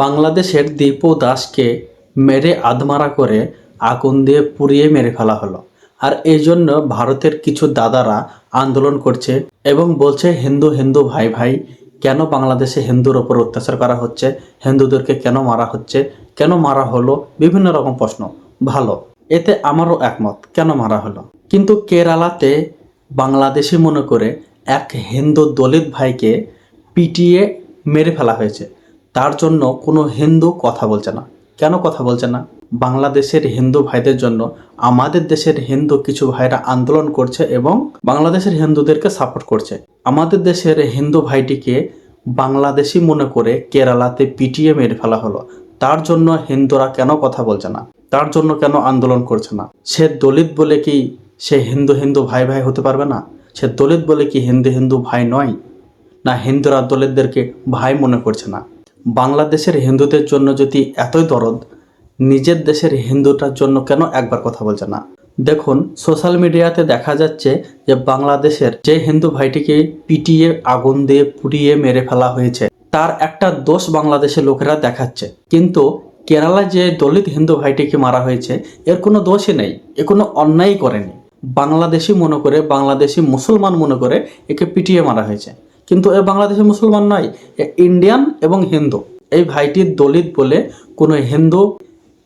বাংলাদেশের দীপু দাসকে মেরে আধমারা করে আগুন দিয়ে পুড়িয়ে মেরে ফেলা হলো। আর এই জন্য ভারতের কিছু দাদারা আন্দোলন করছে এবং বলছে হিন্দু হিন্দু ভাই ভাই, কেন বাংলাদেশে হিন্দুর ওপর অত্যাচার করা হচ্ছে, হিন্দুদেরকে কেন মারা হচ্ছে, কেন মারা হলো, বিভিন্ন রকম প্রশ্ন। ভালো, এতে আমারও একমত, কেন মারা হলো। কিন্তু কেরালাতে বাংলাদেশি মনে করে এক হিন্দু দলিত ভাইকে পিটিয়ে মেরে ফেলা হয়েছে। তার জন্য কোনো হিন্দু কথা বলছে না। কেন কথা বলছে না? বাংলাদেশের হিন্দু ভাইদের জন্য আমাদের দেশের হিন্দু কিছু ভাইরা আন্দোলন করছে এবং বাংলাদেশের হিন্দুদেরকে সাপোর্ট করছে। আমাদের দেশের হিন্দু ভাইটিকে বাংলাদেশি মনে করে কেরালাতে পিটিয়ে মেরে ফেলা হলো। তার জন্য হিন্দুরা কেন কথা বলছে না? তার জন্য কেন আন্দোলন করছে না? সে দলিত বলে কি সে হিন্দু হিন্দু ভাই ভাই হতে পারবে না? সে দলিত বলে কি হিন্দু হিন্দু ভাই নয়? না হিন্দুরা দলিতদেরকে ভাই মনে করছে না? বাংলাদেশের হিন্দুদের জন্য যদি এতই দরদ, নিজের দেশের হিন্দুটার জন্য কেন একবার কথা বলছে না? দেখুন, সোশ্যাল মিডিয়াতে দেখা যাচ্ছে যে বাংলাদেশের যে হিন্দু ভাইটিকে পিটিয়ে আগুন দিয়ে পুড়িয়ে মেরে ফেলা হয়েছে তার একটা দোষ বাংলাদেশের লোকেরা দেখাচ্ছে, কিন্তু কেরালায় যে দলিত হিন্দু ভাইটিকে মারা হয়েছে এর কোনো দোষই নেই, এ কোনো অন্যায় করেনি। বাংলাদেশি মনে করে, বাংলাদেশি মুসলমান মনে করে একে পিটিয়ে মারা হয়েছে, কিন্তু এ বাংলাদেশি মুসলমান নয়, এ ইন্ডিয়ান এবং হিন্দু। এই ভাইটির দলিত বলে কোনো হিন্দু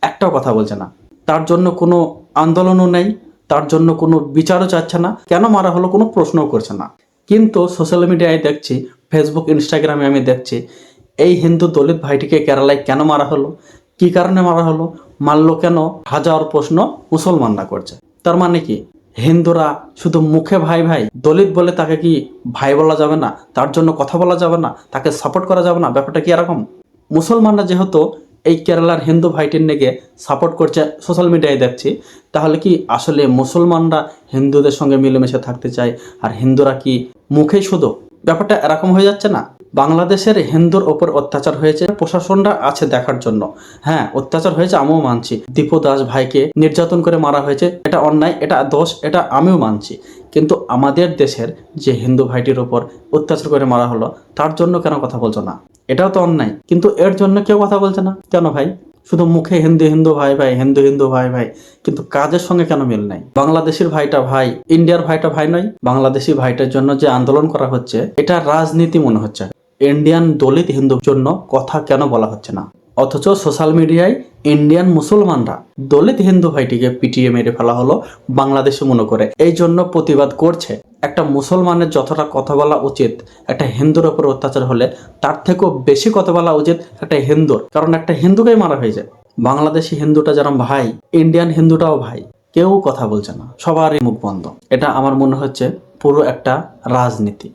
একটাও কথা বলছে না, তার জন্য কোনো আন্দোলনও নেই, তার জন্য কোনো বিচারও চাচ্ছে না, কেন মারা হলো কোনো প্রশ্নও করছে না। কিন্তু সোশ্যাল মিডিয়ায় দেখছি, ফেসবুক ইনস্টাগ্রামে আমি দেখছি এই হিন্দু দলিত ভাইটিকে কেরালায় কেন মারা হলো, কি কারণে মারা হলো, মারলো কেন, হাজার প্রশ্ন মুসলমানরা করছে। তার মানে কি হিন্দুরা শুধু মুখে ভাই ভাই, দলিত বলে তাকে কি ভাই বলা যাবে না, তার জন্য কথা বলা যাবে না, তাকে সাপোর্ট করা যাবে না? ব্যাপারটা কি এরকম? মুসলমানরা যেহেতু এই কেরালার হিন্দু ভাইটির নেগে সাপোর্ট করছে সোশ্যাল মিডিয়ায় দেখছি, তাহলে কি আসলে মুসলমানরা হিন্দুদের সঙ্গে মিলেমিশে থাকতে চায় আর হিন্দুরা কি মুখেই শুধু? ব্যাপারটা এরকম হয়ে যাচ্ছে না? বাংলাদেশের হিন্দুর ওপর অত্যাচার হয়েছে, প্রশাসনরা আছে দেখার জন্য। হ্যাঁ, অত্যাচার হয়েছে, আমিও মানছি। দীপু দাস ভাইকে নির্যাতন করে মারা হয়েছে, এটা অন্যায়, এটা দোষ, এটা আমিও মানছি। কিন্তু আমাদের দেশের যে হিন্দু ভাইটির ওপর অত্যাচার করে মারা হলো তার জন্য কেন কথা বলছো না? এটাও তো অন্যায়, কিন্তু এর জন্য কেউ কথা বলছে না কেন ভাই? শুধু মুখে হিন্দু হিন্দু ভাই ভাই, হিন্দু হিন্দু ভাই ভাই, কিন্তু কাজের সঙ্গে কেন মিল নাই? বাংলাদেশের ভাইটা ভাই, ইন্ডিয়ার ভাইটা ভাই নয়? বাংলাদেশি ভাইটার জন্য যে আন্দোলন করা হচ্ছে এটা রাজনীতি মনে হচ্ছে। ইন্ডিয়ান দলিত হিন্দুর জন্য কথা কেন বলা হচ্ছে না? অথচ সোশ্যাল মিডিয়ায় ইন্ডিয়ান মুসলমানরা দলিত হিন্দু ভাইটিকে পিটিয়ে মেরে ফেলা হলো বাংলাদেশে মনে করে, এই জন্য প্রতিবাদ করছে। একটা মুসলমানের যতটা কথা বলা উচিত একটা হিন্দুর ওপর অত্যাচার হলে, তার থেকেও বেশি কথা বলা উচিত একটা হিন্দুর, কারণ একটা হিন্দুকেই মারা হয়েছে। বাংলাদেশি হিন্দুটা যেরকম ভাই, ইন্ডিয়ান হিন্দুটাও ভাই, কেউ কথা বলছে না, সবারই মুখ বন্ধ। এটা আমার মনে হচ্ছে পুরো একটা রাজনীতি।